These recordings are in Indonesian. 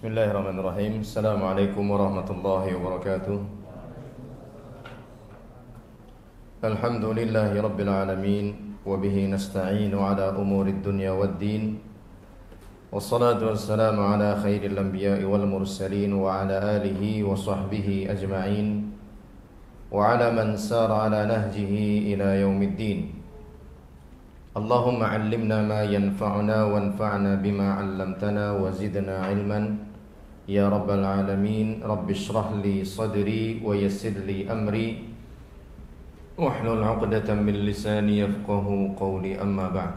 Bismillahirrahmanirrahim. Assalamualaikum warahmatullahi wabarakatuh. Alhamdulillahi rabbil alamin, wa bihi nasta'inu ala umurid dunya waddin. Wassalatu wassalamu ala khairil anbiya'i wal mursalin wa ala alihi wa sahbihi ajma'in wa ala man sara ala nahjihi ila yaumiddin. Allahumma 'allimna ma yanfa'una wanfa'na bima 'allamtana wa zidna 'ilman ya rabbal alamin. Rabbi shrah li sadri wa yassir li amri wahlul 'uqdatam min lisani yafqahu qawli, amma ba'd.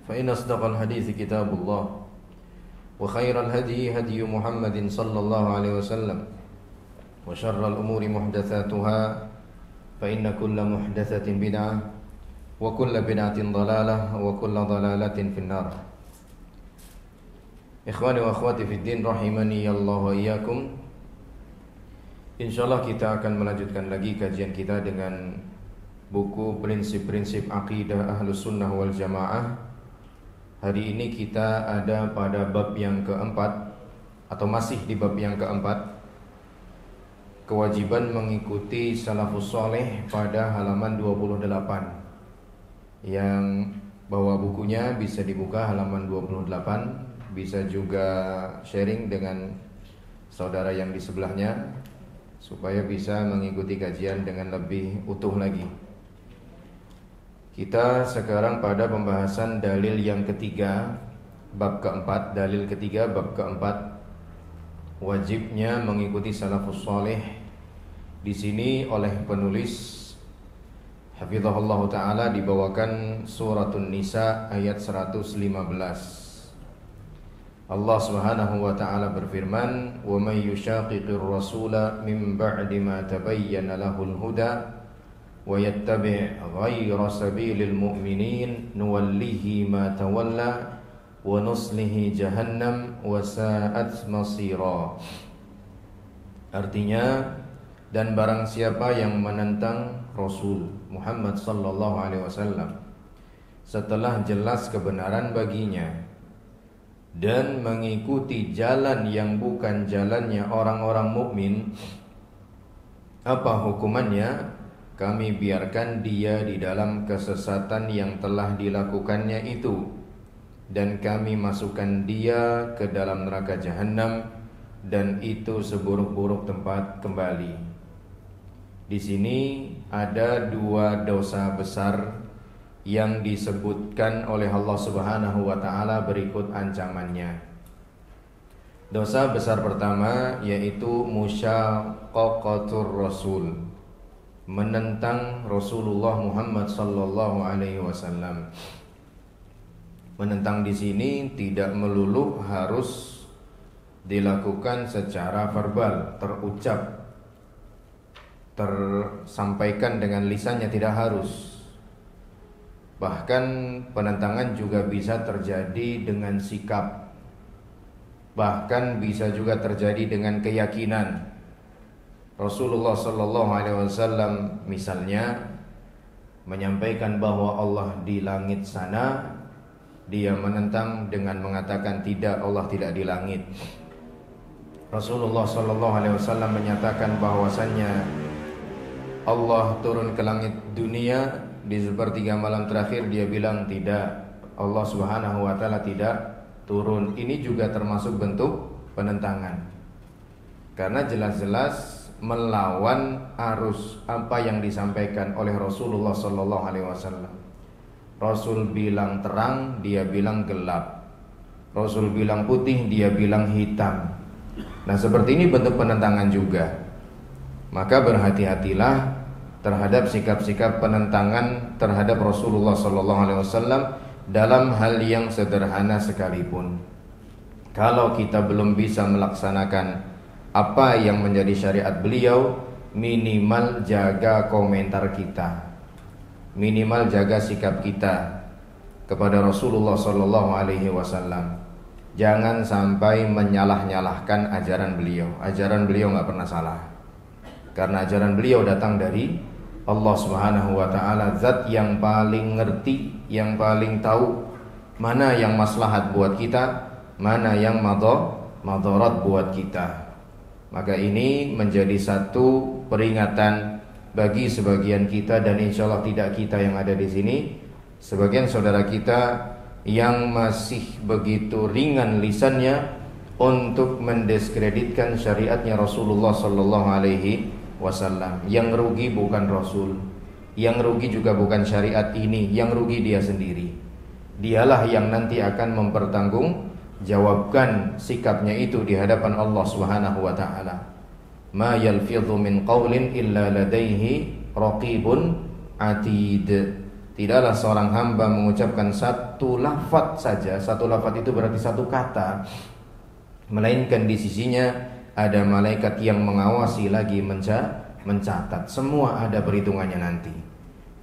Fa in asdaqal hadithi kitabullah wa khairal hadi hadi Muhammadin sallallahu alaihi wasallam wa syarral umuri muhdatsatuha fa inna kulla muhdatsatin bid'ah wa kullu bid'atin dhalalah wa kullu dhalalatin finnar. Ikhwani wa akhwati fid din rahimani Allah wa iyyakum. Insyaallah kita akan melanjutkan lagi kajian kita dengan buku Prinsip-prinsip Aqidah Ahlus Sunnah wal Jamaah. Hari ini kita ada pada bab yang keempat, atau masih di bab yang keempat, kewajiban mengikuti salafus soleh, pada halaman 28. Yang bawa bukunya bisa dibuka halaman 28, bisa juga sharing dengan saudara yang di sebelahnya supaya bisa mengikuti kajian dengan lebih utuh lagi. Kita sekarang pada pembahasan dalil yang ketiga, bab keempat, dalil ketiga bab keempat, wajibnya mengikuti salafus soleh. Di sini oleh penulis hafizahullah ta'ala dibawakan suratun Nisa ayat 115. Allah subhanahu wa ta'ala berfirman, wa may yushaqiqir rasula min ba'di ma tabayyana lahul huda wa yattabi' ghayra sabilil mu'minin nuwallihi ma tawalla wa nuslihi jahannam wa sa'at masira. Artinya, dan barang siapa yang menentang Rasul Muhammad sallallahu alaihi wasallam setelah jelas kebenaran baginya dan mengikuti jalan yang bukan jalannya orang-orang mukmin, apa hukumannya? Kami biarkan dia di dalam kesesatan yang telah dilakukannya itu, dan kami masukkan dia ke dalam neraka jahanam, dan itu seburuk-buruk tempat kembali. Di sini ada dua dosa besar yang disebutkan oleh Allah Subhanahu wa taala berikut ancamannya. Dosa besar pertama yaitu musyaqqaqatur rasul, menentang Rasulullah Muhammad sallallahu alaihi wasallam. Menentang di sini tidak melulu harus dilakukan secara verbal, terucap, tersampaikan dengan lisannya, tidak harus. Bahkan penentangan juga bisa terjadi dengan sikap, bahkan bisa juga terjadi dengan keyakinan. Rasulullah sallallahu alaihi wasallam misalnya menyampaikan bahwa Allah di langit sana, dia menentang dengan mengatakan tidak, Allah tidak di langit. Rasulullah sallallahu alaihi wasallam menyatakan bahwasannya Allah turun ke langit dunia di sepertiga malam terakhir, dia bilang tidak, Allah subhanahu wa ta'ala tidak turun. Ini juga termasuk bentuk penentangan, karena jelas-jelas melawan arus apa yang disampaikan oleh Rasulullah sallallahu alaihi wasallam. Rasul bilang terang, dia bilang gelap. Rasul bilang putih, dia bilang hitam. Nah, seperti ini bentuk penentangan juga. Maka berhati-hatilah terhadap sikap-sikap penentangan terhadap Rasulullah SAW dalam hal yang sederhana sekalipun. Kalau kita belum bisa melaksanakan apa yang menjadi syariat beliau, minimal jaga komentar kita, minimal jaga sikap kita kepada Rasulullah SAW. Jangan sampai menyalah-nyalahkan ajaran beliau. Ajaran beliau nggak pernah salah, karena ajaran beliau datang dari Allah Subhanahu wa ta'ala, zat yang paling ngerti, yang paling tahu mana yang maslahat buat kita, mana yang madarat buat kita. Maka ini menjadi satu peringatan bagi sebagian kita, dan insya Allah tidak kita yang ada di sini, sebagian saudara kita yang masih begitu ringan lisannya untuk mendiskreditkan syariatnya Rasulullah Sallallahu Alaihi Wasallam. Yang rugi bukan Rasul, yang rugi juga bukan syariat ini, yang rugi dia sendiri. Dialah yang nanti akan mempertanggungjawabkan sikapnya itu di hadapan Allah Subhanahu wa taala. Ma yalfidhu min qaulin illa ladaihi raqibun atid. Tidaklah seorang hamba mengucapkan satu lafaz saja, satu lafaz itu berarti satu kata, melainkan di sisinya ada malaikat yang mengawasi lagi mencatat. Semua ada perhitungannya nanti.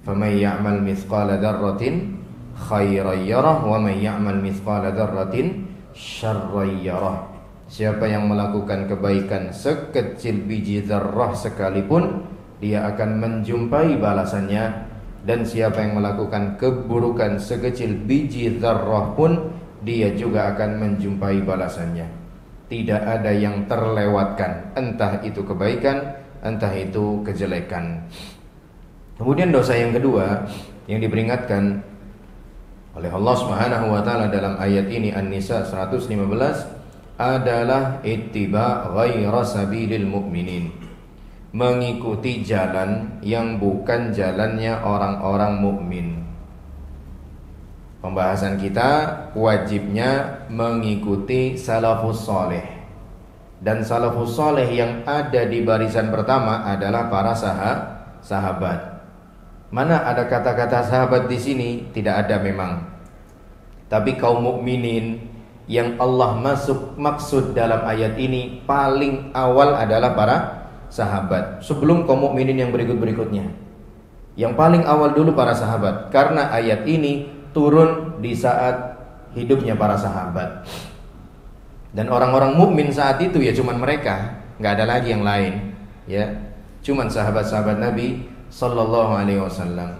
Faman ya'mal mithqala dzarratin khairan yarah wa man ya'mal mithqala dzarratin syarran yarah. Siapa yang melakukan kebaikan sekecil biji zarrah sekalipun, dia akan menjumpai balasannya. Dan siapa yang melakukan keburukan sekecil biji zarrah pun, dia juga akan menjumpai balasannya. Tidak ada yang terlewatkan, entah itu kebaikan, entah itu kejelekan. Kemudian dosa yang kedua yang diperingatkan oleh Allah Subhanahu wa taala dalam ayat ini, An-Nisa 115, adalah ittiba ghaira sabilil mu'minin. Mengikuti jalan yang bukan jalannya orang-orang mukmin. Pembahasan kita wajibnya mengikuti salafus saleh. Dan salafus saleh yang ada di barisan pertama adalah para sahabat. Mana ada kata-kata sahabat di sini? Tidak ada memang. Tapi kaum mukminin yang Allah maksud dalam ayat ini paling awal adalah para sahabat, sebelum kaum mukminin yang berikut-berikutnya. Yang paling awal dulu para sahabat, karena ayat ini turun di saat hidupnya para sahabat. Dan orang-orang mukmin saat itu ya cuman mereka, nggak ada lagi yang lain, ya. Cuman sahabat-sahabat Nabi Sallallahu Alaihi Wasallam.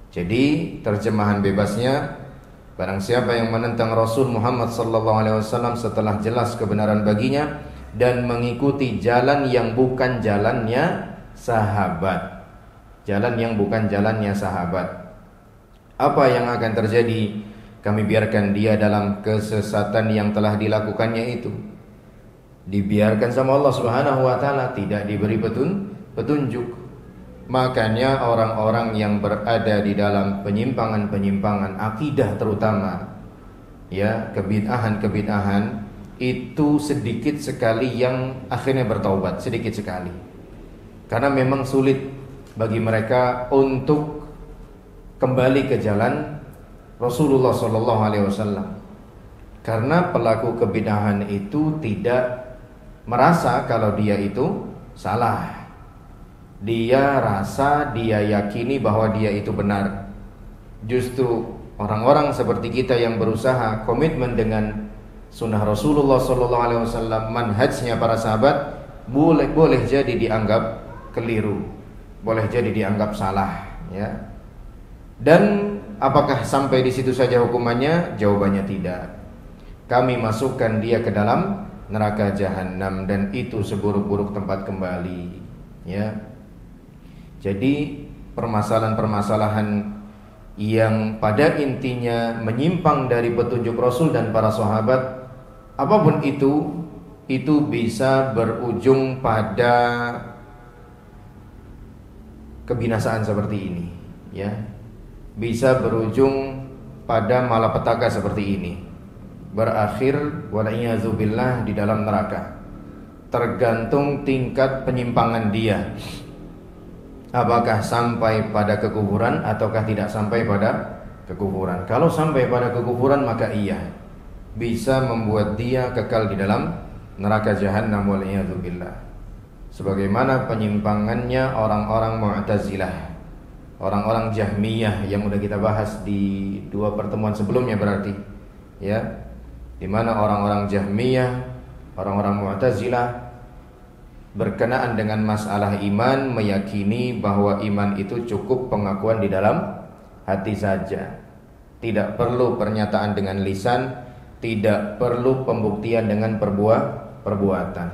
Jadi terjemahan bebasnya, barang siapa yang menentang Rasul Muhammad Sallallahu Alaihi Wasallam setelah jelas kebenaran baginya dan mengikuti jalan yang bukan jalannya sahabat. Jalan yang bukan jalannya sahabat. Apa yang akan terjadi? Kami biarkan dia dalam kesesatan yang telah dilakukannya itu. Dibiarkan sama Allah Subhanahu wa taala, tidak diberi petunjuk. Makanya orang-orang yang berada di dalam penyimpangan-penyimpangan akidah terutama, ya, kebid'ahan itu sedikit sekali yang akhirnya bertaubat, sedikit sekali. Karena memang sulit bagi mereka untuk kembali ke jalan Rasulullah SAW. Karena pelaku kebid'ahan itu tidak merasa kalau dia itu salah. Dia rasa, dia yakini bahwa dia itu benar. Justru orang-orang seperti kita yang berusaha komitmen dengan sunnah Rasulullah SAW, manhajnya para sahabat, boleh jadi dianggap keliru, boleh jadi dianggap salah, ya. Dan apakah sampai di situ saja hukumannya? Jawabannya tidak. Kami masukkan dia ke dalam neraka jahanam, dan itu seburuk-buruk tempat kembali, ya. Jadi permasalahan-permasalahan yang pada intinya menyimpang dari petunjuk Rasul dan para sahabat, apapun itu bisa berujung pada kebinasaan seperti ini, ya. Bisa berujung pada malapetaka seperti ini, berakhir wala'iyadzubillah di dalam neraka. Tergantung tingkat penyimpangan dia, apakah sampai pada kekufuran ataukah tidak sampai pada kekufuran. Kalau sampai pada kekufuran, maka iya, bisa membuat dia kekal di dalam neraka jahanam wal'iyadzubillah. Sebagaimana penyimpangannya orang-orang Mu'tazilah, orang-orang Jahmiyah yang udah kita bahas di 2 pertemuan sebelumnya berarti, ya, di mana orang-orang Jahmiyah, orang-orang Mu'tazilah berkenaan dengan masalah iman meyakini bahwa iman itu cukup pengakuan di dalam hati saja, tidak perlu pernyataan dengan lisan, tidak perlu pembuktian dengan perbuatan.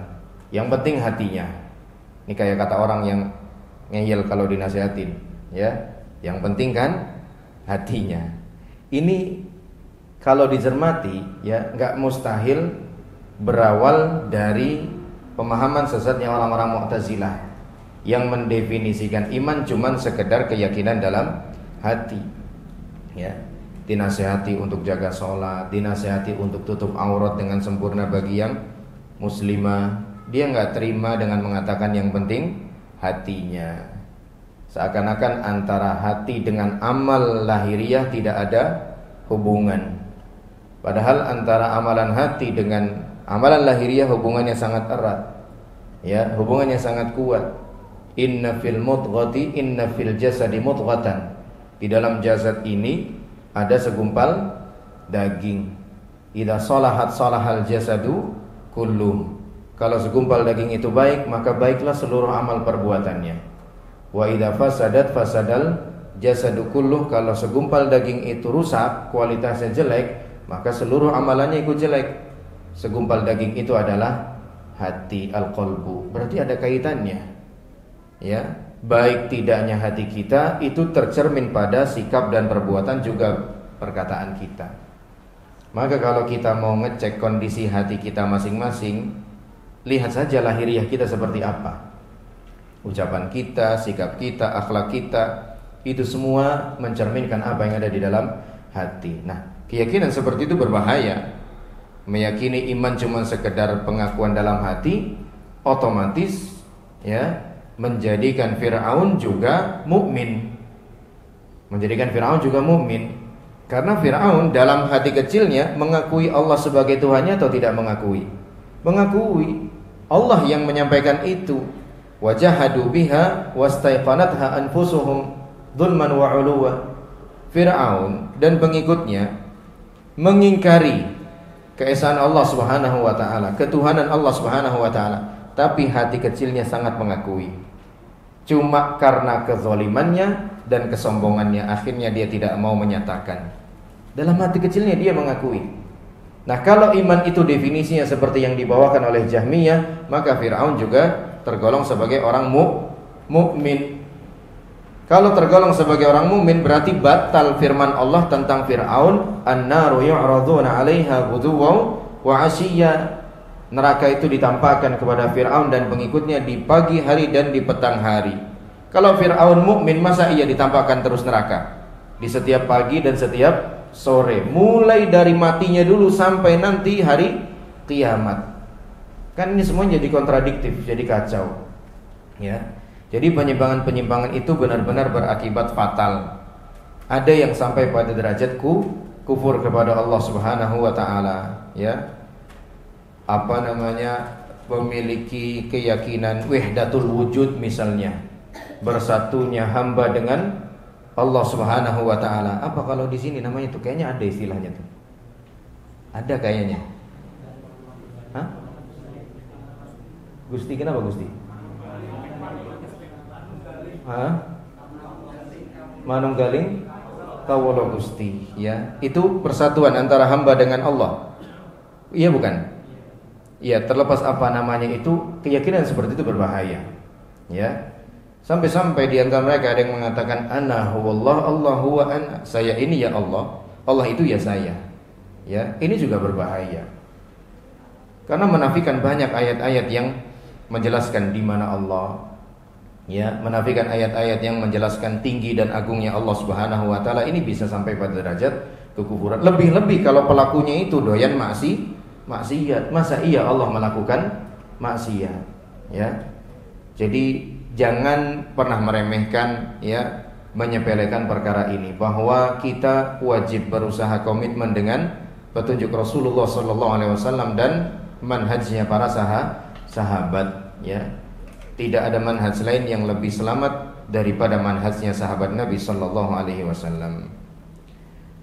Yang penting hatinya. Ini kayak kata orang yang ngeyel kalau dinasihatin, ya. Yang penting kan hatinya. Ini kalau dicermati, ya, nggak mustahil berawal dari pemahaman sesatnya orang-orang Mu'tazilah yang mendefinisikan iman cuman sekedar keyakinan dalam hati, ya. Dinasihati untuk jaga sholat, dinasihati untuk tutup aurat dengan sempurna bagi yang muslimah. Dia nggak terima dengan mengatakan yang penting hatinya. Seakan-akan antara hati dengan amal lahiriah tidak ada hubungan. Padahal antara amalan hati dengan amalan lahiriah hubungannya sangat erat, ya, hubungannya sangat kuat. Inna fil jasadi mudghatan. Di dalam jasad ini ada segumpal daging. Idza salahat salahal jasadu kulluh. Kalau segumpal daging itu baik, maka baiklah seluruh amal perbuatannya. Wa idza fasadat fasadal jasadu kulluh. Kalau segumpal daging itu rusak, kualitasnya jelek, maka seluruh amalannya ikut jelek. Segumpal daging itu adalah hati, al-qalbu. Berarti ada kaitannya, ya. Baik tidaknya hati kita itu tercermin pada sikap dan perbuatan juga perkataan kita. Maka kalau kita mau ngecek kondisi hati kita masing-masing, lihat saja lahiriah kita seperti apa. Ucapan kita, sikap kita, akhlak kita, itu semua mencerminkan apa yang ada di dalam hati. Nah, keyakinan seperti itu berbahaya. Meyakini iman cuma sekedar pengakuan dalam hati, otomatis, ya, menjadikan Fir'aun juga mukmin. Menjadikan Fir'aun juga mukmin. Karena Fir'aun dalam hati kecilnya mengakui Allah sebagai Tuhannya atau tidak mengakui? Mengakui. Allah yang menyampaikan itu. Wajahadu biha wastaiqanatha anfusuhum dzulman wa 'uluwa. Fir'aun dan pengikutnya mengingkari keesaan Allah Subhanahu wa taala, ketuhanan Allah Subhanahu wa taala, tapi hati kecilnya sangat mengakui. Cuma karena kezalimannya dan kesombongannya akhirnya dia tidak mau menyatakan. Dalam hati kecilnya dia mengakui. Nah, kalau iman itu definisinya seperti yang dibawakan oleh Jahmiyah, maka Fir'aun juga tergolong sebagai orang mukmin. Kalau tergolong sebagai orang mukmin berarti batal firman Allah tentang Fir'aun, an-naru yu'raduna 'alaiha ghuduwan wa 'ashiyya. Neraka itu ditampakkan kepada Fir'aun dan pengikutnya di pagi hari dan di petang hari. Kalau Fir'aun mukmin, masa ia ditampakkan terus neraka di setiap pagi dan setiap sore, mulai dari matinya dulu sampai nanti hari kiamat? Kan ini semua jadi kontradiktif, jadi kacau, ya. Jadi penyimpangan-penyimpangan itu benar-benar berakibat fatal. Ada yang sampai pada derajat kufur kepada Allah Subhanahu wa taala, ya. Memiliki keyakinan wahdatul wujud misalnya, bersatunya hamba dengan Allah Subhanahu wa taala. Apa kalau di sini namanya tuh kayaknya ada istilahnya tuh. Ada kayaknya. Hah? Gusti, kenapa Gusti? Hah? Manunggaling kawula Gusti, ya. Itu persatuan antara hamba dengan Allah. Iya bukan? Ya, terlepas apa namanya itu, keyakinan seperti itu berbahaya, ya. Sampai-sampai di antara mereka ada yang mengatakan ana huwallah, Allah huwa ana. Saya ini ya Allah, Allah itu ya saya. Ya, ini juga berbahaya. Karena menafikan banyak ayat-ayat yang menjelaskan di mana Allah. Ya, menafikan ayat-ayat yang menjelaskan tinggi dan agungnya Allah Subhanahu wa taala, ini bisa sampai pada derajat kekufuran. Lebih-lebih kalau pelakunya itu doyan maksiat. Masa iya Allah melakukan maksiat, ya. Jadi jangan pernah meremehkan, ya, menyepelekan perkara ini, bahwa kita wajib berusaha komitmen dengan petunjuk Rasulullah SAW dan manhajnya para sahabat, ya. Tidak ada manhaj lain yang lebih selamat daripada manhajnya sahabat Nabi SAW.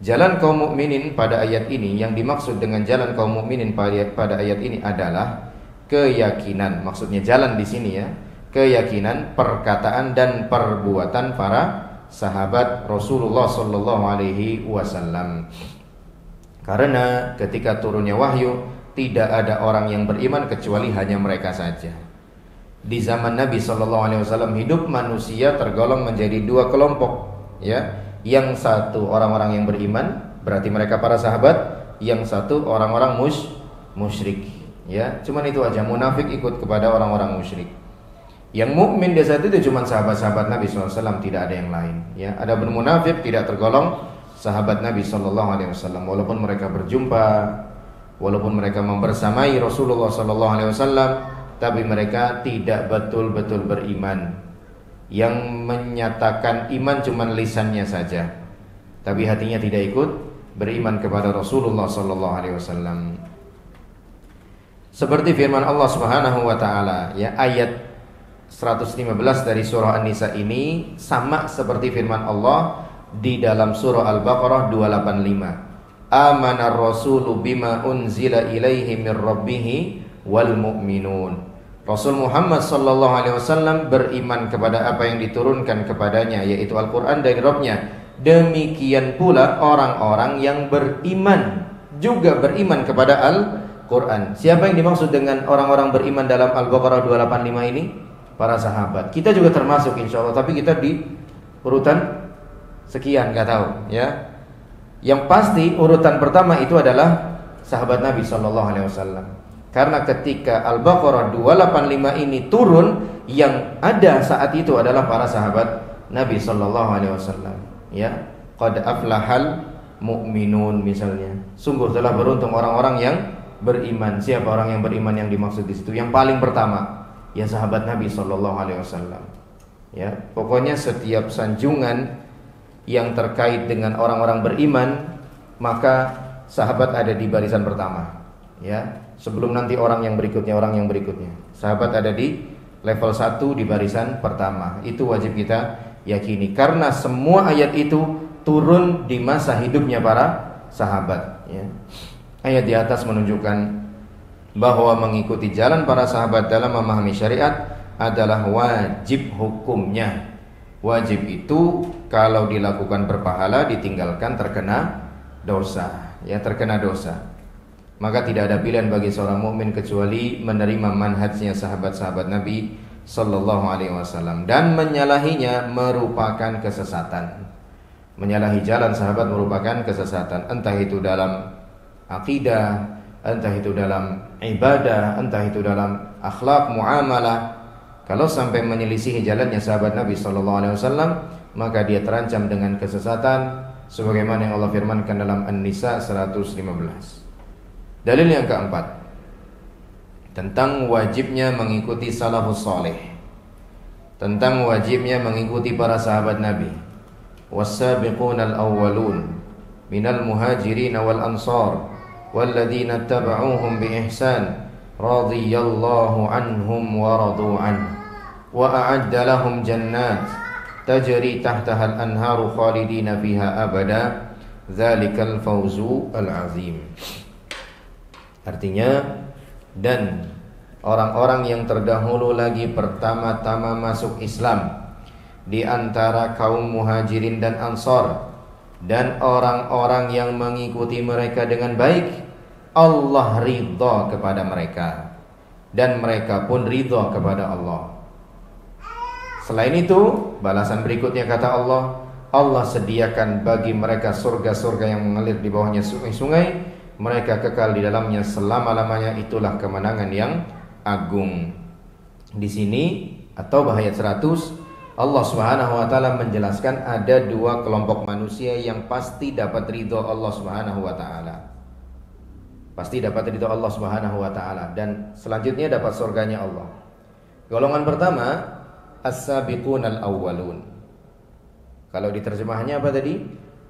Jalan kaum mukminin pada ayat ini, yang dimaksud dengan jalan kaum mukminin pada ayat ini adalah keyakinan. Maksudnya jalan di sini, ya, keyakinan, perkataan dan perbuatan para sahabat Rasulullah sallallahu alaihi wasallam. Karena ketika turunnya wahyu, tidak ada orang yang beriman kecuali hanya mereka saja. Di zaman Nabi SAW hidup, manusia tergolong menjadi dua kelompok, ya. Yang satu orang-orang yang beriman, berarti mereka para sahabat. Yang satu orang-orang musyrik, ya. Cuman itu aja, munafik ikut kepada orang-orang musyrik. Yang mukmin di saat itu cuma sahabat-sahabat Nabi SAW, tidak ada yang lain, ya. Adapun munafik tidak tergolong sahabat Nabi SAW, walaupun mereka berjumpa, walaupun mereka membersamai Rasulullah SAW, tapi mereka tidak betul-betul beriman. Yang menyatakan iman cuma lisannya saja, tapi hatinya tidak ikut beriman kepada Rasulullah SAW. Seperti firman Allah Subhanahu wa taala, ya, ayat 115 dari surah An-Nisa ini sama seperti firman Allah di dalam surah Al-Baqarah 285. Amanar rasulu bima unzila ilaihi mir rabbih wal mu'minun. Rasul Muhammad sallallahu alaihi wasallam beriman kepada apa yang diturunkan kepadanya, yaitu Al-Qur'an dari Rabb-nya. Demikian pula orang-orang yang beriman juga beriman kepada Al-Qur'an. Siapa yang dimaksud dengan orang-orang beriman dalam Al-Baqarah 285 ini? Para sahabat. Kita juga termasuk insya Allah, tapi kita di urutan sekian, nggak tahu, ya. Yang pasti urutan pertama itu adalah sahabat Nabi sallallahu alaihi wasallam. Karena ketika Al-Baqarah 285 ini turun, yang ada saat itu adalah para sahabat Nabi sallallahu alaihi wasallam, ya. Qad aflahal mu'minun misalnya. Sungguh telah beruntung orang-orang yang beriman. Siapa orang yang beriman yang dimaksud di situ? Yang paling pertama, ya sahabat Nabi sallallahu alaihi wasallam. Ya, pokoknya setiap sanjungan yang terkait dengan orang-orang beriman, maka sahabat ada di barisan pertama, ya. Sebelum nanti orang yang berikutnya. Sahabat ada di level 1 di barisan pertama. Itu wajib kita yakini, karena semua ayat itu turun di masa hidupnya para sahabat, ya. Ayat di atas menunjukkan bahwa mengikuti jalan para sahabat dalam memahami syariat adalah wajib hukumnya. Wajib itu kalau dilakukan berpahala, ditinggalkan terkena dosa, ya, terkena dosa. Maka tidak ada pilihan bagi seorang mukmin kecuali menerima manhajnya sahabat-sahabat Nabi sallallahu alaihi wasallam, dan menyalahinya merupakan kesesatan. Menyalahi jalan sahabat merupakan kesesatan, entah itu dalam akidah, entah itu dalam ibadah, entah itu dalam akhlak, muamalah. Kalau sampai menyelisihi jalannya sahabat Nabi sallallahu alaihi wasallam, maka dia terancam dengan kesesatan, sebagaimana yang Allah firmankan dalam An-Nisa 115. Dalil yang keempat, tentang wajibnya mengikuti salafus salih, tentang wajibnya mengikuti para sahabat Nabi. Was-sabiqunal awwalun minal muhajirin wal ansar walladzina ittaba'uuhum bi ihsan radhiyallahu anhum wa radu an wa a'adda lahum jannat tajri tahtaha al-anharu khalidina fiha abada dzalikal fawzu al-azim. Artinya, dan orang-orang yang terdahulu lagi pertama-tama masuk Islam di antara kaum muhajirin dan ansar, dan orang-orang yang mengikuti mereka dengan baik, Allah ridha kepada mereka dan mereka pun ridha kepada Allah. Selain itu, balasan berikutnya kata Allah, Allah sediakan bagi mereka surga-surga yang mengalir di bawahnya sungai-sungai, mereka kekal di dalamnya selama-lamanya, itulah kemenangan yang agung. Di sini atau ayat 100, Allah Subhanahu wa taala menjelaskan ada dua kelompok manusia yang pasti dapat ridho Allah Subhanahu wa taala. Pasti dapat ridho Allah Subhanahu wa taala dan selanjutnya dapat surganya Allah. Golongan pertama, as-sabiqunal awwalun. Kalau diterjemahnya apa tadi?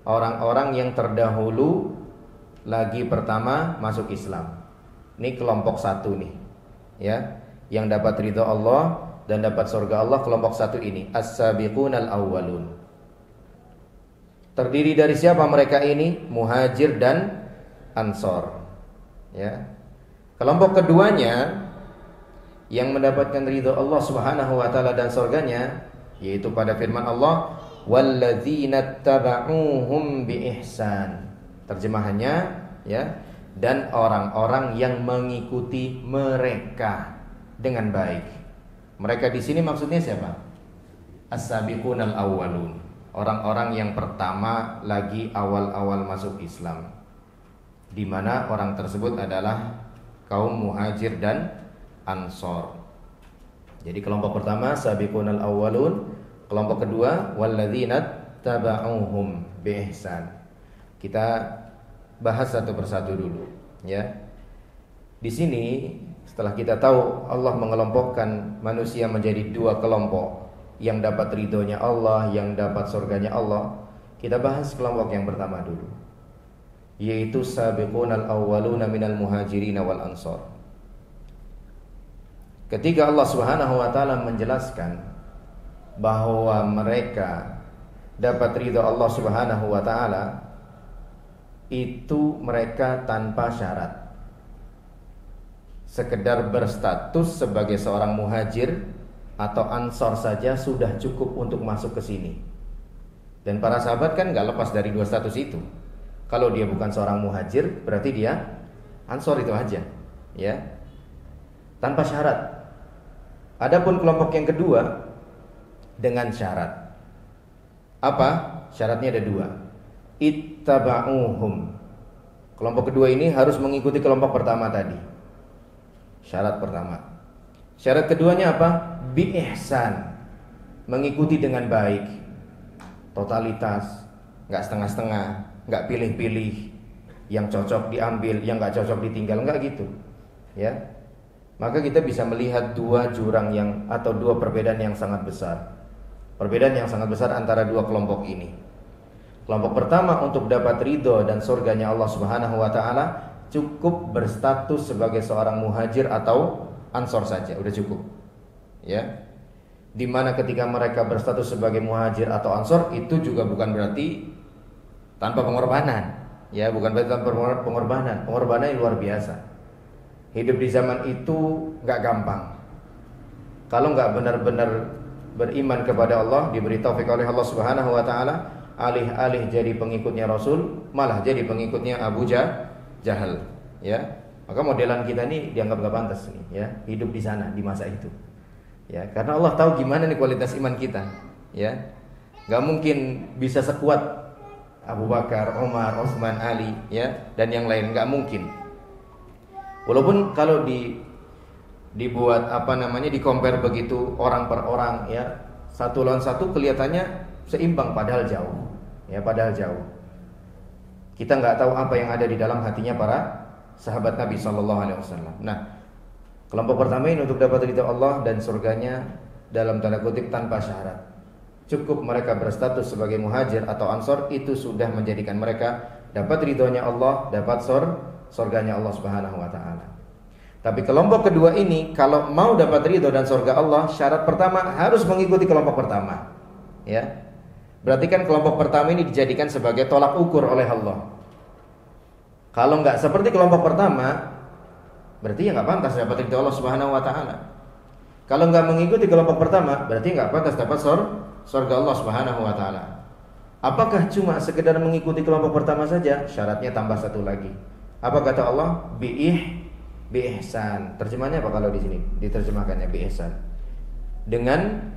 Orang-orang yang terdahulu lagi pertama masuk Islam. Ini kelompok satu nih, ya, yang dapat ridho Allah dan dapat surga Allah. Kelompok satu ini, as-sabiqunal awwalun. Terdiri dari siapa mereka ini? Muhajir dan ansor, ya. Kelompok keduanya yang mendapatkan ridho Allah Subhanahu wa taala dan surganya, yaitu pada firman Allah, walladzina taba'uuhum bi ihsan. Terjemahannya, ya, dan orang-orang yang mengikuti mereka dengan baik. Mereka di sini maksudnya siapa? As-sabiqunal awwalun, orang-orang yang pertama lagi awal-awal masuk Islam, di mana orang tersebut adalah kaum muhajir dan ansor. Jadi kelompok pertama sabiqunal awwalun, kelompok kedua walladzina taba'uhum bi ihsan. Kita bahas satu persatu dulu, ya. Di sini setelah kita tahu Allah mengelompokkan manusia menjadi dua kelompok, yang dapat ridhonya Allah, yang dapat surganya Allah, kita bahas kelompok yang pertama dulu, yaitu sabiqunal awwaluna minal muhajirin wal ansor. Ketika Allah Subhanahu wa taala menjelaskan bahwa mereka dapat ridho Allah Subhanahu wa taala, itu mereka tanpa syarat, sekedar berstatus sebagai seorang muhajir atau ansor saja sudah cukup untuk masuk ke sini. Dan para sahabat kan gak lepas dari dua status itu. Kalau dia bukan seorang muhajir, berarti dia ansor, itu aja, ya, tanpa syarat. Adapun kelompok yang kedua dengan syarat. Apa? Syaratnya ada dua. Ittaba'uhum. Kelompok kedua ini harus mengikuti kelompok pertama tadi. Syarat pertama. Syarat keduanya apa? Bi ihsan. Mengikuti dengan baik. Totalitas, enggak setengah-setengah, enggak pilih-pilih, yang cocok diambil, yang enggak cocok ditinggal, enggak gitu. Ya. Maka kita bisa melihat dua jurang yang, atau dua perbedaan yang sangat besar. Perbedaan yang sangat besar antara dua kelompok ini. Kelompok pertama untuk dapat ridho dan surganya Allah Subhanahu wa taala cukup berstatus sebagai seorang muhajir atau ansor saja, udah cukup. Ya. Dimana ketika mereka berstatus sebagai muhajir atau ansor, itu juga bukan berarti tanpa pengorbanan. Ya, bukan berarti tanpa pengorbanan. Pengorbanan yang luar biasa. Hidup di zaman itu gak gampang. Kalau gak benar-benar beriman kepada Allah, diberi taufik oleh Allah Subhanahu wa taala, alih-alih jadi pengikutnya Rasul, malah jadi pengikutnya Abu Jahal, ya. Maka modelan kita nih dianggap gak pantas nih, ya, hidup di sana di masa itu. Ya, karena Allah tahu gimana nih kualitas iman kita, ya. Gak mungkin bisa sekuat Abu Bakar, Umar, Utsman, Ali, ya, dan yang lain, gak mungkin. Walaupun kalau dibuat di compare begitu orang per orang, ya, satu lawan satu kelihatannya seimbang, padahal jauh, ya, padahal jauh. Kita nggak tahu apa yang ada di dalam hatinya para sahabat Nabi Sallallahu Alaihi Wasallam. Nah, kelompok pertama ini untuk dapat ridha Allah dan surganya dalam tanda kutip tanpa syarat. Cukup mereka berstatus sebagai muhajir atau ansor, itu sudah menjadikan mereka dapat ridhonya Allah, dapat surganya Allah Subhanahu wa taala. Tapi kelompok kedua ini kalau mau dapat ridho dan surga Allah, syarat pertama harus mengikuti kelompok pertama. Ya. Berarti kan kelompok pertama ini dijadikan sebagai tolak ukur oleh Allah. Kalau enggak seperti kelompok pertama, berarti ya enggak pantas dapat ridho Allah Subhanahu wa taala. Kalau enggak mengikuti kelompok pertama, berarti enggak pantas dapat surga Allah Subhanahu wa taala. Apakah cuma sekedar mengikuti kelompok pertama saja? Syaratnya tambah satu lagi. Apa kata Allah? Bi ihsan. Terjemahannya apa kalau di sini? Diterjemahkannya bi ihsan. Dengan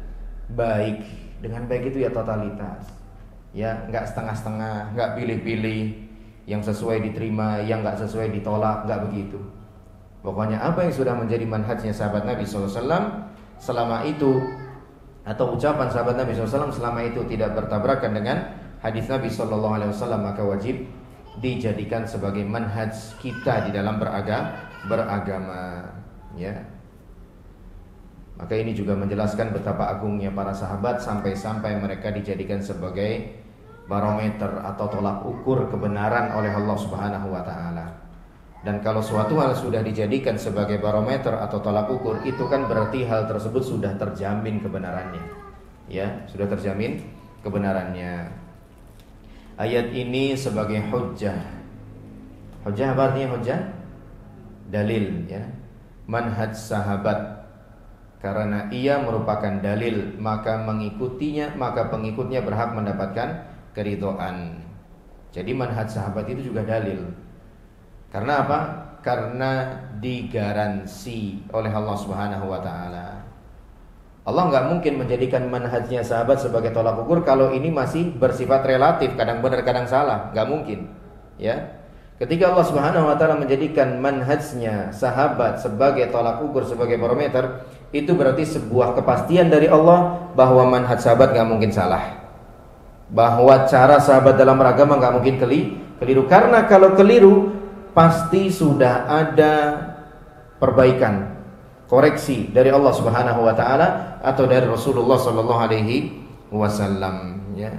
baik. Dengan baik itu ya totalitas. Ya, enggak setengah-setengah, enggak pilih-pilih, yang sesuai diterima, yang enggak sesuai ditolak, enggak begitu. Pokoknya apa yang sudah menjadi manhajnya sahabat Nabi SAW selama itu, atau ucapan sahabat Nabi SAW selama itu tidak bertabrakan dengan hadis Nabi SAW, maka wajib dijadikan sebagai manhaj kita di dalam beragama, ya. Maka ini juga menjelaskan betapa agungnya para sahabat sampai-sampai mereka dijadikan sebagai barometer atau tolak ukur kebenaran oleh Allah Subhanahu wa taala. Dan kalau suatu hal sudah dijadikan sebagai barometer atau tolak ukur, itu kan berarti hal tersebut sudah terjamin kebenarannya. Ya, sudah terjamin kebenarannya. Ayat ini sebagai hujjah. Hujjah apa artinya hujjah? Dalil, ya. Manhaj sahabat. Karena ia merupakan dalil, maka mengikutinya, maka pengikutnya berhak mendapatkan keridhaan. Jadi manhaj sahabat itu juga dalil. Karena apa? Karena digaransi oleh Allah Subhanahu wa taala. Allah nggak mungkin menjadikan manhajnya sahabat sebagai tolak ukur kalau ini masih bersifat relatif, kadang benar kadang salah, nggak mungkin. Ya, ketika Allah Subhanahu wa taala menjadikan manhajnya sahabat sebagai tolak ukur, sebagai barometer, itu berarti sebuah kepastian dari Allah bahwa manhaj sahabat nggak mungkin salah, bahwa cara sahabat dalam beragama nggak mungkin keliru. Karena kalau keliru pasti sudah ada perbaikan, koreksi dari Allah Subhanahu wa taala atau dari Rasulullah sallallahu alaihi wasallam, ya.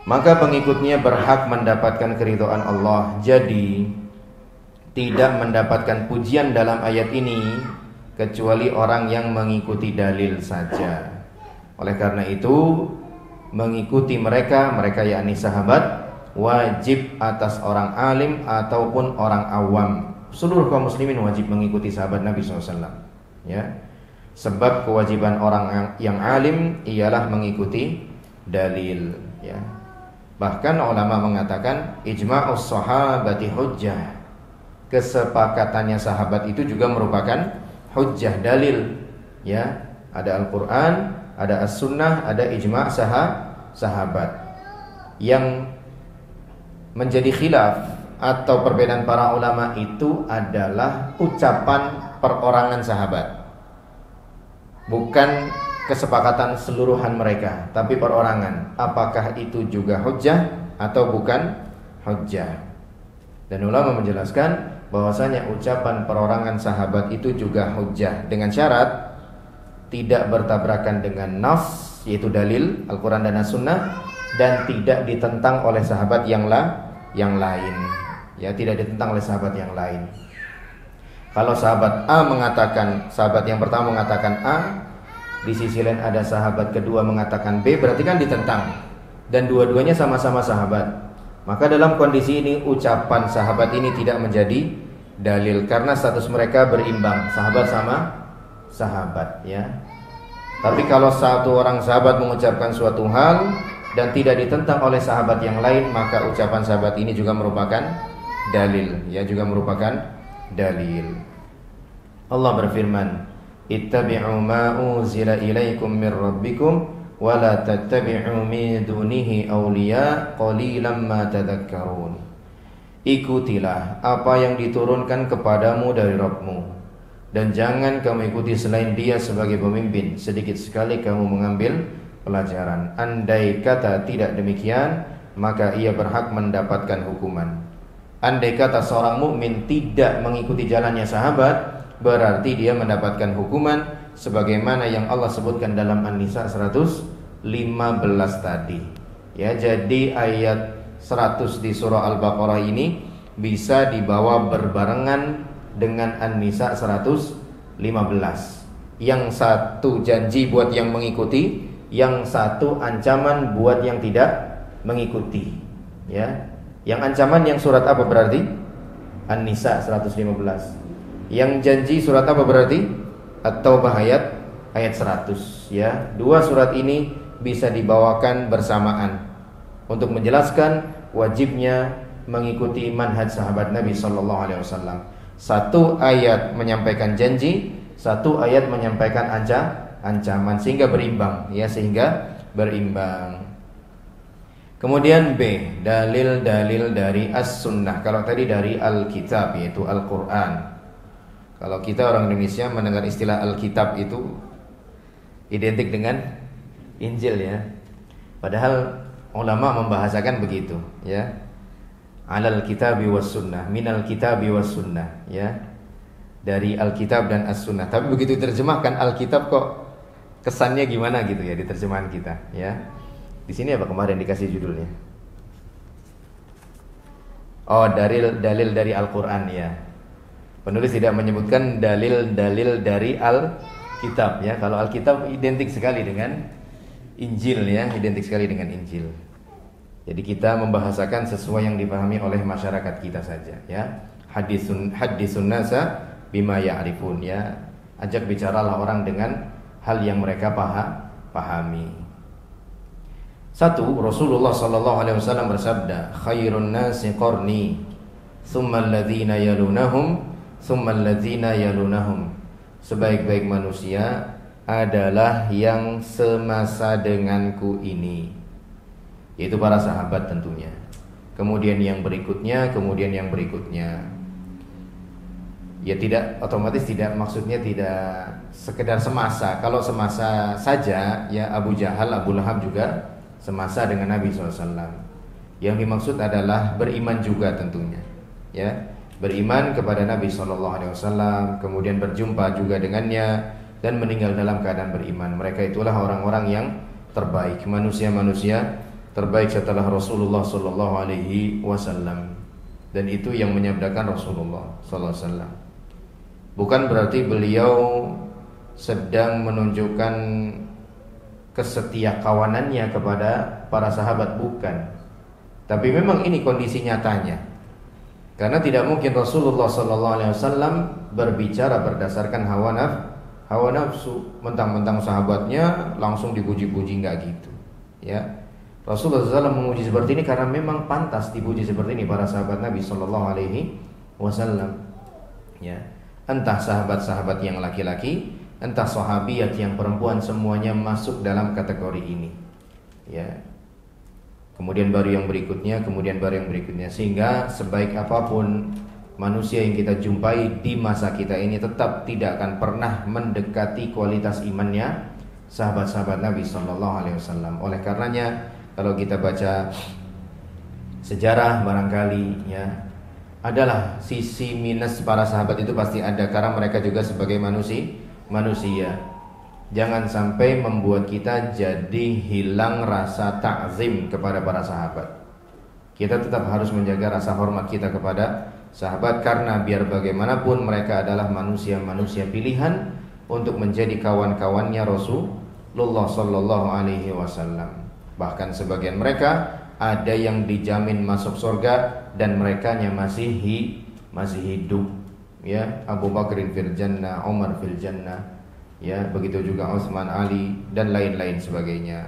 Maka pengikutnya berhak mendapatkan keridhaan Allah. Jadi tidak mendapatkan pujian dalam ayat ini kecuali orang yang mengikuti dalil saja. Oleh karena itu, mengikuti mereka yakni sahabat wajib atas orang alim ataupun orang awam. Seluruh kaum muslimin wajib mengikuti sahabat Nabi SAW, ya. Sebab kewajiban orang yang alim ialah mengikuti dalil, ya. Bahkan ulama mengatakan ijma'us sahabati hujjah. Kesepakatannya sahabat itu juga merupakan hujjah, dalil, ya. Ada Al-Qur'an, ada As-Sunnah, ada ijma' sahabat. Yang menjadi khilaf atau perbedaan para ulama itu adalah ucapan perorangan sahabat, bukan kesepakatan seluruhan mereka, tapi perorangan. Apakah itu juga hujjah atau bukan hujjah? Dan ulama menjelaskan bahwasanya ucapan perorangan sahabat itu juga hujjah dengan syarat tidak bertabrakan dengan nas, yaitu dalil Al-Quran dan As-Sunnah, dan tidak ditentang oleh sahabat yang lain. Ya, tidak ditentang oleh sahabat yang lain. Kalau sahabat A mengatakan, sahabat yang pertama mengatakan A, di sisi lain ada sahabat kedua mengatakan B, berarti kan ditentang. Dan dua-duanya sama-sama sahabat. Maka dalam kondisi ini ucapan sahabat ini tidak menjadi dalil karena status mereka berimbang, sahabat sama sahabat, ya. Tapi kalau satu orang sahabat mengucapkan suatu hal dan tidak ditentang oleh sahabat yang lain, maka ucapan sahabat ini juga merupakan dalil, ya, juga merupakan dalil. Allah berfirman, ittabi'u ma unzila ilaikum min rabbikum wa la tattabi'u min dunihi awliya qalilan ma tadhakkarun. Ikutilah apa yang diturunkan kepadamu dari Rabbmu, dan jangan kamu ikuti selain Dia sebagai pemimpin, sedikit sekali kamu mengambil pelajaran. Andai kata tidak demikian, maka ia berhak mendapatkan hukuman. Andai kata seorang mukmin tidak mengikuti jalannya sahabat, berarti dia mendapatkan hukuman sebagaimana yang Allah sebutkan dalam An-Nisa 115 tadi. Ya, jadi ayat 100 di surah Al-Baqarah ini bisa dibawa berbarengan dengan An-Nisa 115. Yang satu janji buat yang mengikuti, yang satu ancaman buat yang tidak mengikuti, ya. Yang ancaman yang surat apa berarti? An-Nisa 115. Yang janji surat apa berarti? At-Taubah ayat 100, ya. Dua surat ini bisa dibawakan bersamaan untuk menjelaskan wajibnya mengikuti manhaj sahabat Nabi sallallahu alaihi wasallam. Satu ayat menyampaikan janji, satu ayat menyampaikan ancaman, sehingga berimbang, ya, sehingga berimbang. Kemudian B, dalil-dalil dari As-Sunnah. Kalau tadi dari Alkitab, yaitu Al-Quran. Kalau kita orang Indonesia mendengar istilah Alkitab itu identik dengan Injil, ya. Padahal ulama membahasakan begitu, ya. Alal kitabi was sunnah, minal kitabi was sunnah, ya. Dari Alkitab dan As-Sunnah. Tapi begitu terjemahkan Alkitab kok kesannya gimana gitu, ya, di terjemahan kita, ya. Di sini apa kemarin dikasih judulnya? Oh, dalil dari Al-Quran, ya. Penulis tidak menyebutkan dalil-dalil dari Alkitab, ya. Kalau Alkitab identik sekali dengan Injil, ya, identik sekali dengan Injil. Jadi kita membahasakan sesuai yang dipahami oleh masyarakat kita saja, ya. Hadisun nasa bima ya'rifun, ya. Ajak bicaralah orang dengan hal yang mereka pahami. Satu, Rasulullah sallallahu alaihi wasallam bersabda, khairun nasi qarni, tsummal ladzina yalunahum, tsummal ladzina yalunahum. Sebaik-baik manusia adalah yang semasa denganku ini, yaitu para sahabat tentunya. Kemudian yang berikutnya, kemudian yang berikutnya. Ya tidak, otomatis tidak, maksudnya tidak sekedar semasa. Kalau semasa saja, ya Abu Jahal, Abu Lahab juga semasa dengan Nabi SAW. Yang dimaksud adalah beriman juga tentunya, ya, beriman kepada Nabi SAW, kemudian berjumpa juga dengannya dan meninggal dalam keadaan beriman. Mereka itulah orang-orang yang terbaik, manusia-manusia terbaik setelah Rasulullah SAW. Dan itu yang menyabdakan Rasulullah SAW. Bukan berarti beliau sedang menunjukkan kesetiakawanannya kepada para sahabat, bukan. Tapi memang ini kondisi nyatanya. Karena tidak mungkin Rasulullah SAW berbicara berdasarkan hawa nafsu, mentang-mentang sahabatnya langsung dipuji-puji, nggak gitu. Ya, Rasulullah SAW menguji seperti ini karena memang pantas dipuji seperti ini para sahabat Nabi SAW. Ya. Entah sahabat-sahabat yang laki-laki, entah sahabiyat yang perempuan, semuanya masuk dalam kategori ini. Ya. Kemudian baru yang berikutnya, kemudian baru yang berikutnya. Sehingga sebaik apapun manusia yang kita jumpai di masa kita ini, tetap tidak akan pernah mendekati kualitas imannya sahabat-sahabat Nabi SAW. Oleh karenanya, kalau kita baca sejarah barangkali, ya, adalah sisi minus para sahabat itu pasti ada, karena mereka juga sebagai manusia. Jangan sampai membuat kita jadi hilang rasa ta'zim kepada para sahabat. Kita tetap harus menjaga rasa hormat kita kepada sahabat, karena biar bagaimanapun mereka adalah manusia-manusia pilihan untuk menjadi kawan-kawannya Rasulullah SAW. Bahkan sebagian mereka ada yang dijamin masuk surga dan merekanya masih hidup, ya. Abu Bakrin fil jannah, Umar fil jannah, ya, begitu juga Utsman, Ali dan lain-lain sebagainya.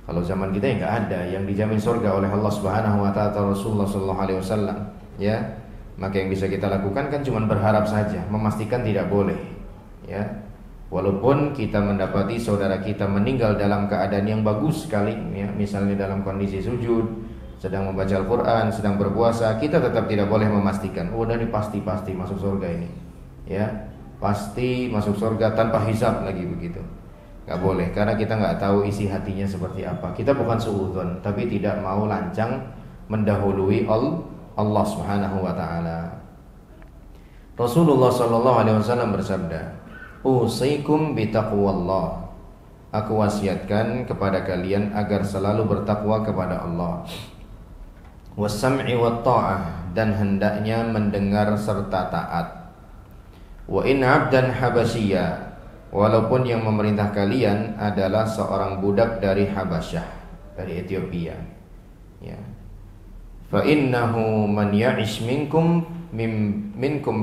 Kalau zaman kita ya nggak ada yang dijamin surga oleh Allah Subhanahu wa taala, Rasulullah sallallahu alaihi wasallam, ya. Maka yang bisa kita lakukan kan cuma berharap saja, memastikan tidak boleh, ya. Walaupun kita mendapati saudara kita meninggal dalam keadaan yang bagus sekali, ya, misalnya dalam kondisi sujud, sedang membaca Al-Quran, sedang berpuasa, kita tetap tidak boleh memastikan, oh ini pasti masuk surga ini, ya, pasti masuk surga tanpa hisab lagi, begitu. Gak boleh, karena kita gak tahu isi hatinya seperti apa. Kita bukan suudzon, tapi tidak mau lancang mendahului Allah Subhanahu wa taala. Rasulullah SAW bersabda, usikum bitaqwallah. Aku wasiatkan kepada kalian agar selalu bertakwa kepada Allah. Wassam'i wat ta'ah, dan hendaknya mendengar serta taat. Wa in 'abdan habasyiya, walaupun yang memerintah kalian adalah seorang budak dari Habasyah, dari Ethiopia. Ya. Fa innahu man ya'ish minkum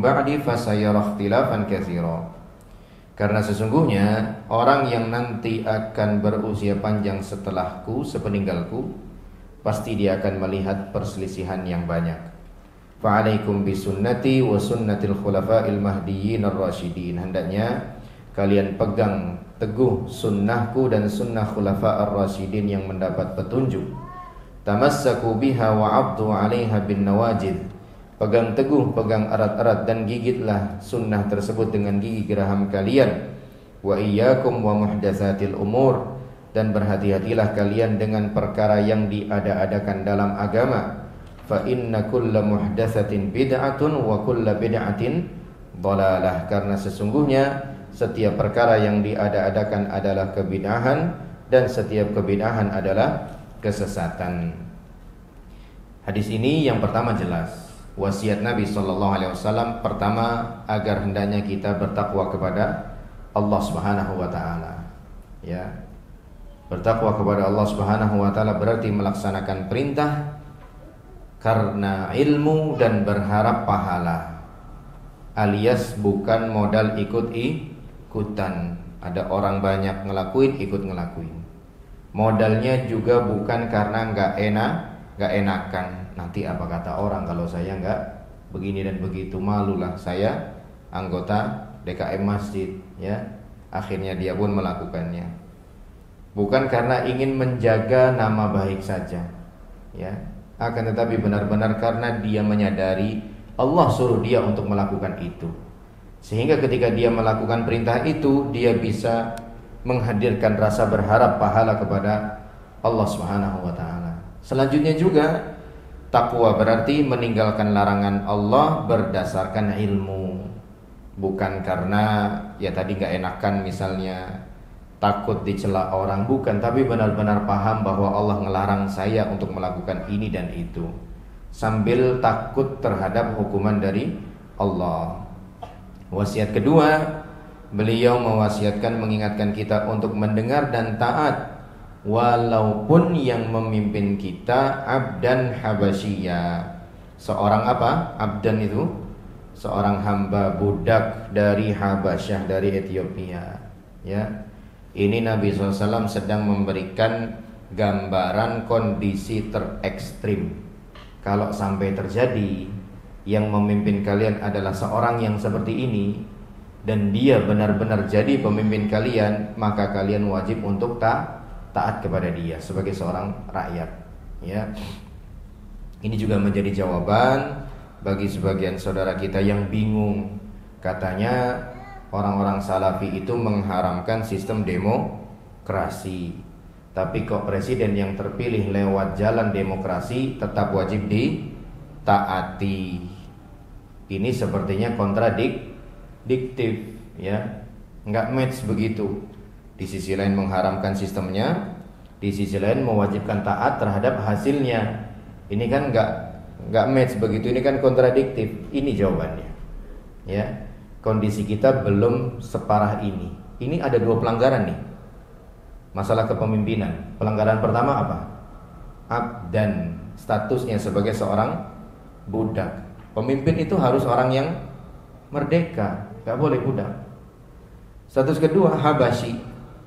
ba'di fasayara ikhtilafan katsira. Karena sesungguhnya orang yang nanti akan berusia panjang setelahku, sepeninggalku, pasti dia akan melihat perselisihan yang banyak. Fa'alaikum bisunnati wa sunnatil khulafa'il mahdiyyin ar-rasyidin. Hendaknya kalian pegang teguh sunnahku dan sunnah khulafa' ar-rasyidin yang mendapat petunjuk. Tamassaku biha wa 'addu 'alaiha bin nawajid. Pegang teguh, pegang erat-erat dan gigitlah sunnah tersebut dengan gigi geraham kalian. Wa iyyakum wa muhdatsatil umur, dan berhati-hatilah kalian dengan perkara yang diada-adakan dalam agama. Fa inna kulla muhdatsatin bid'atun wa kulla bid'atin dhalalah. Karena sesungguhnya setiap perkara yang diada-adakan adalah kebid'ahan, dan setiap kebid'ahan adalah kesesatan. Hadis ini yang pertama jelas. Wasiat Nabi SAW pertama, agar hendaknya kita bertakwa kepada Allah Subhanahu wa taala. Ya. Bertakwa kepada Allah Subhanahu wa taala berarti melaksanakan perintah karena ilmu dan berharap pahala. Alias bukan modal ikut-ikutan. Ada orang banyak ngelakuin, ikut ngelakuin. Modalnya juga bukan karena nggak enakan, nanti apa kata orang kalau saya nggak begini dan begitu, malulah saya anggota DKM masjid, ya. Akhirnya dia pun melakukannya. Bukan karena ingin menjaga nama baik saja, ya. Akan tetapi benar-benar karena dia menyadari Allah suruh dia untuk melakukan itu. Sehingga ketika dia melakukan perintah itu, dia bisa menghadirkan rasa berharap pahala kepada Allah Subhanahu wa taala. Selanjutnya juga takwa berarti meninggalkan larangan Allah berdasarkan ilmu. Bukan karena ya tadi gak enakan misalnya, takut dicela orang, bukan, tapi benar-benar paham bahwa Allah ngelarang saya untuk melakukan ini dan itu, sambil takut terhadap hukuman dari Allah. Wasiat kedua, beliau mewasiatkan, mengingatkan kita untuk mendengar dan taat walaupun yang memimpin kita abdan habasyiya. Seorang apa? Abdan itu seorang hamba budak dari Habasyah, dari Ethiopia, ya. Ini Nabi SAW sedang memberikan gambaran kondisi terekstrim. Kalau sampai terjadi yang memimpin kalian adalah seorang yang seperti ini, dan dia benar-benar jadi pemimpin kalian, maka kalian wajib untuk taat kepada dia sebagai seorang rakyat, ya. Ini juga menjadi jawaban bagi sebagian saudara kita yang bingung. Katanya orang-orang salafi itu mengharamkan sistem demokrasi, tapi kok presiden yang terpilih lewat jalan demokrasi tetap wajib ditaati. Ini sepertinya kontradiktif, ya, nggak match begitu. Di sisi lain mengharamkan sistemnya, di sisi lain mewajibkan taat terhadap hasilnya. Ini kan nggak match begitu. Ini kan kontradiktif. Ini jawabannya, ya. Kondisi kita belum separah ini. Ini ada dua pelanggaran nih. Masalah kepemimpinan. Pelanggaran pertama apa? Abdan, statusnya sebagai seorang budak. Pemimpin itu harus orang yang merdeka, gak boleh budak. Status kedua Habasyi,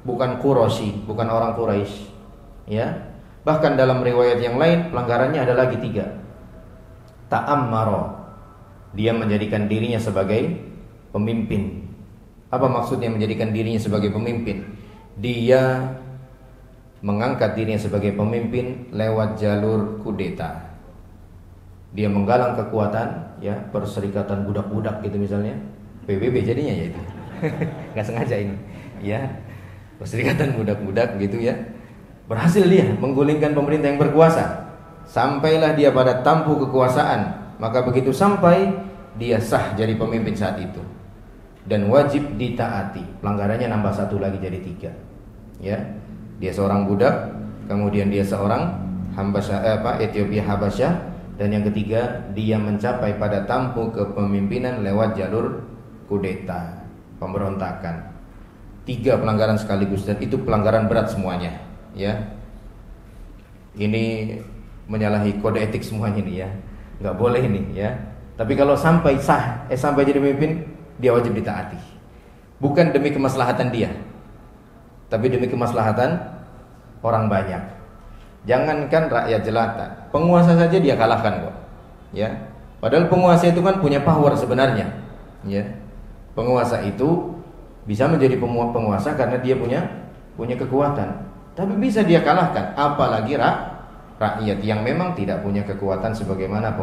bukan Quraisy, bukan orang Quraisy, ya. Bahkan dalam riwayat yang lain pelanggarannya ada lagi 3. Ta'ammaro, dia menjadikan dirinya sebagai pemimpin. Apa maksudnya menjadikan dirinya sebagai pemimpin? Dia mengangkat dirinya sebagai pemimpin lewat jalur kudeta. Dia menggalang kekuatan, ya, perserikatan budak-budak gitu misalnya, PBB jadinya ya itu. Nggak sengaja ini, ya, perserikatan budak-budak gitu, ya. Berhasil dia menggulingkan pemerintah yang berkuasa. Sampailah dia pada tampuk kekuasaan, maka begitu sampai dia sah jadi pemimpin saat itu dan wajib ditaati. Pelanggarannya nambah 1 lagi jadi 3, ya. Dia seorang budak, kemudian dia seorang Ethiopia Habasyah, dan yang ketiga dia mencapai pada tampuk kepemimpinan lewat jalur kudeta, pemberontakan. 3 pelanggaran sekaligus, dan itu pelanggaran berat semuanya, ya. Ini menyalahi kode etik semuanya nih, ya. Nggak boleh ini, ya. Tapi kalau sampai sampai jadi pemimpin, dia wajib ditaati. Bukan demi kemaslahatan dia, tapi demi kemaslahatan orang banyak. Jangankan rakyat jelata, penguasa saja dia kalahkan kok, ya. Padahal penguasa itu kan punya power sebenarnya, ya. Penguasa itu bisa menjadi penguasa karena dia punya kekuatan, tapi bisa dia kalahkan. Apalagi rakyat yang memang tidak punya kekuatan sebagaimana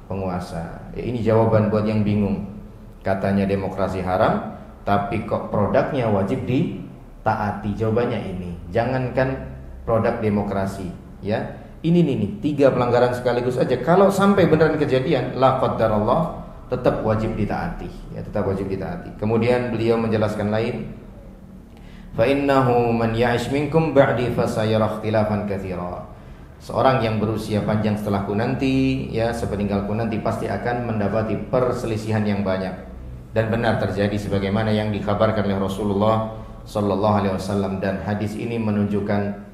penguasa. Ya, ini jawaban buat yang bingung. Katanya demokrasi haram, tapi kok produknya wajib ditaati. Jawabannya ini. Jangankan produk demokrasi, ya. Ini nih 3 pelanggaran sekaligus aja. Kalau sampai beneran kejadian, la qaddarallah, tetap wajib ditaati, ya, tetap wajib ditaati. Kemudian beliau menjelaskan lain, fa innahu man ya'ish minkum ba'di fasayara ikhtilafan katsira. Seorang yang berusia panjang setelahku nanti, ya, sepeninggalku nanti, pasti akan mendapati perselisihan yang banyak. Dan benar terjadi sebagaimana yang dikabarkan oleh Rasulullah sallallahu alaihi wasallam, dan hadis ini menunjukkan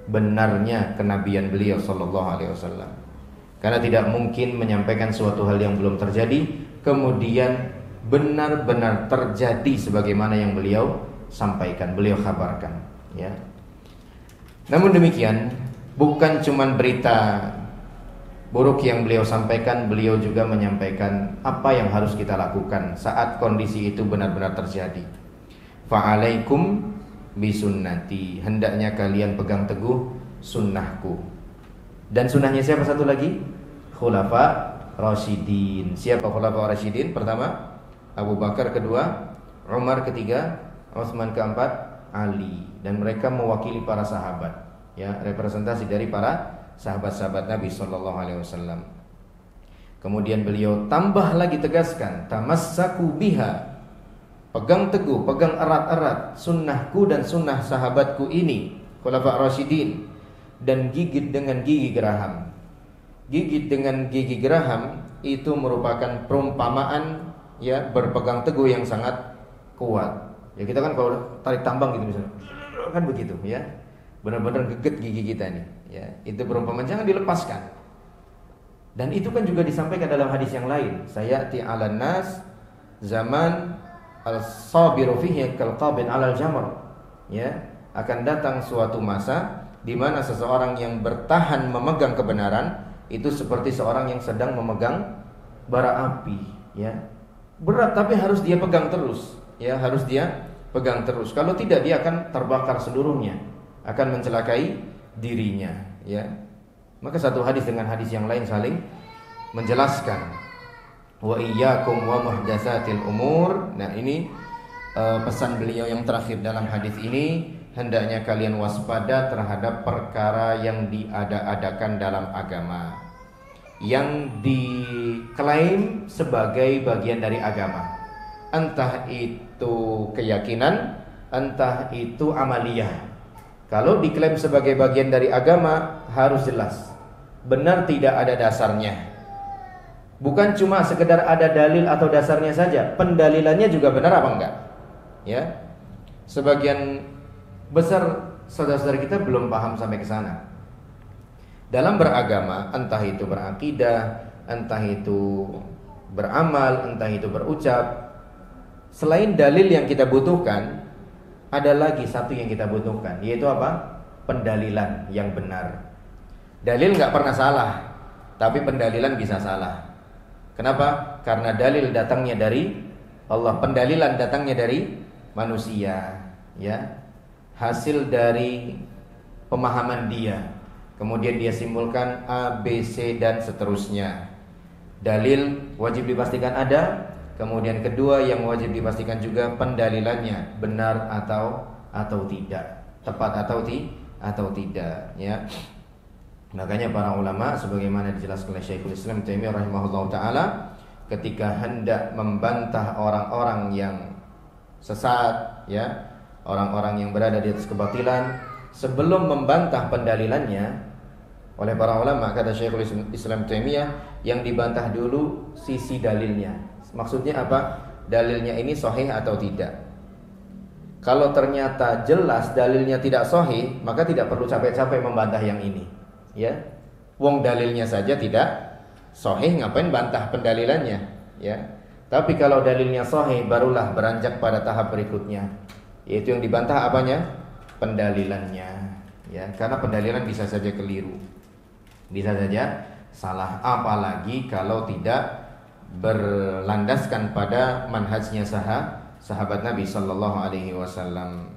benarnya kenabian beliau sallallahu alaihi wasallam. Karena tidak mungkin menyampaikan suatu hal yang belum terjadi kemudian benar-benar terjadi sebagaimana yang beliau sampaikan, beliau kabarkan, ya. Namun demikian, bukan cuman berita buruk yang beliau sampaikan, beliau juga menyampaikan apa yang harus kita lakukan saat kondisi itu benar-benar terjadi. Fa'alaikum bisunnati, hendaknya kalian pegang teguh sunnahku. Dan sunnahnya siapa satu lagi? Khulafa Rasyidin. Siapa Khulafa Rasyidin? Pertama Abu Bakar, kedua Umar, ketiga Utsman, keempat Ali. Dan mereka mewakili para sahabat, ya, representasi dari para sahabat-sahabat Nabi sallallahu alaihi wasallam. Kemudian beliau tambah lagi tegaskan, tamassaku biha, pegang teguh, pegang erat-erat sunnahku dan sunnah sahabatku ini, Khulafa Rasyidin, dan gigit dengan gigi geraham. Gigit dengan gigi geraham itu merupakan perumpamaan, ya, berpegang teguh yang sangat kuat. Ya, kita kan kalau tarik tambang gitu misalnya, kan begitu, ya, benar-benar geget gigi kita nih, ya, itu perumpamaan, jangan dilepaskan. Dan itu kan juga disampaikan dalam hadis yang lain, sayati 'alan nas zaman al-sabiru fihi kal-qabid 'alal jamr, ya, akan datang suatu masa di mana seseorang yang bertahan memegang kebenaran itu seperti seorang yang sedang memegang bara api, ya. Berat tapi harus dia pegang terus, ya, harus dia pegang terus. Kalau tidak dia akan terbakar seluruhnya, akan mencelakai dirinya, ya. Maka satu hadis dengan hadis yang lain saling menjelaskan. Wa iyyakum wa muhdatsatil umur. Nah, ini pesan beliau yang terakhir dalam hadis ini, hendaknya kalian waspada terhadap perkara yang diada-adakan dalam agama, yang diklaim sebagai bagian dari agama. Entah itu keyakinan, entah itu amaliyah. Kalau diklaim sebagai bagian dari agama, harus jelas, benar tidak ada dasarnya. Bukan cuma sekedar ada dalil atau dasarnya saja, pendalilannya juga benar apa enggak, ya. Sebagian besar saudara-saudara kita belum paham sampai ke sana. Dalam beragama, entah itu berakidah, entah itu beramal, entah itu berucap, selain dalil yang kita butuhkan, ada lagi satu yang kita butuhkan, yaitu apa? Pendalilan yang benar. Dalil nggak pernah salah, tapi pendalilan bisa salah. Kenapa? Karena dalil datangnya dari Allah, pendalilan datangnya dari manusia, ya, hasil dari pemahaman dia. Kemudian dia simpulkan A, B, C dan seterusnya. Dalil wajib dipastikan ada. Kemudian kedua yang wajib dipastikan juga pendalilannya benar atau tidak, tepat atau tidak, ya. Makanya para ulama sebagaimana dijelaskan oleh Syekhul Islam Taimiyah rahimahullah taala, ketika hendak membantah orang-orang yang sesat, ya, orang-orang yang berada di atas kebatilan, sebelum membantah pendalilannya oleh para ulama, kata Syekhul Islam Taimiyah, yang dibantah dulu sisi dalilnya. Maksudnya apa? Dalilnya ini sahih atau tidak. Kalau ternyata jelas dalilnya tidak sahih, maka tidak perlu capek-capek membantah yang ini, ya. Wong dalilnya saja tidak sahih, ngapain bantah pendalilannya, ya. Tapi kalau dalilnya sahih, barulah beranjak pada tahap berikutnya, yaitu yang dibantah apanya? Pendalilannya, ya. Karena pendalilan bisa saja keliru, bisa saja salah, apalagi kalau tidak berlandaskan pada manhajnya sahabat Nabi sallallahu alaihi wasallam.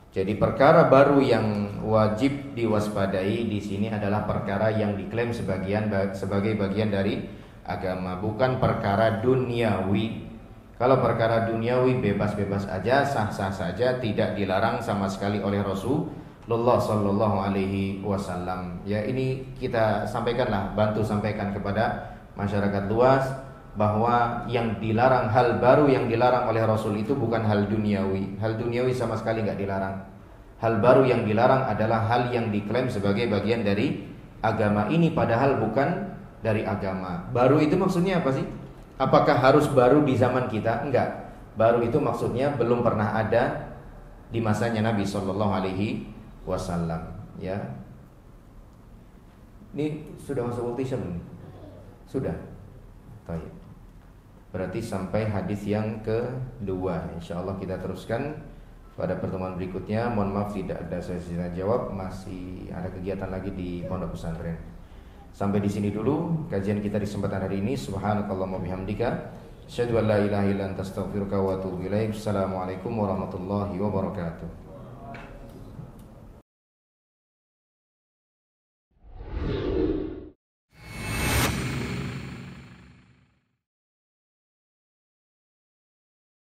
Jadi perkara baru yang wajib diwaspadai di sini adalah perkara yang diklaim sebagai bagian dari agama, bukan perkara duniawi. Kalau perkara duniawi bebas-bebas aja, sah-sah saja, tidak dilarang sama sekali oleh Rasulullah sallallahu alaihi wasallam. Ya, ini kita sampaikanlah, bantu sampaikan kepada masyarakat luas bahwa yang dilarang, hal baru yang dilarang oleh Rasul itu bukan hal duniawi. Hal duniawi sama sekali nggak dilarang. Hal baru yang dilarang adalah hal yang diklaim sebagai bagian dari agama ini, padahal bukan dari agama. Baru itu maksudnya apa sih? Apakah harus baru di zaman kita? Enggak. Baru itu maksudnya belum pernah ada di masanya Nabi Shallallahu Alaihi Wasallam. Ya. Ini sudah masuk multisyam? Sudah. Baik. Berarti sampai hadis yang kedua. InsyaAllah kita teruskan pada pertemuan berikutnya. Mohon maaf tidak ada sesi tanya jawab, masih ada kegiatan lagi di pondok pesantren. Sampai di sini dulu kajian kita di kesempatan hari ini. Subhanakallahumma bihamdika asyhadu an la ilaha illa anta astaghfiruka wa atubu ilaik. Assalamualaikum warahmatullahi wabarakatuh.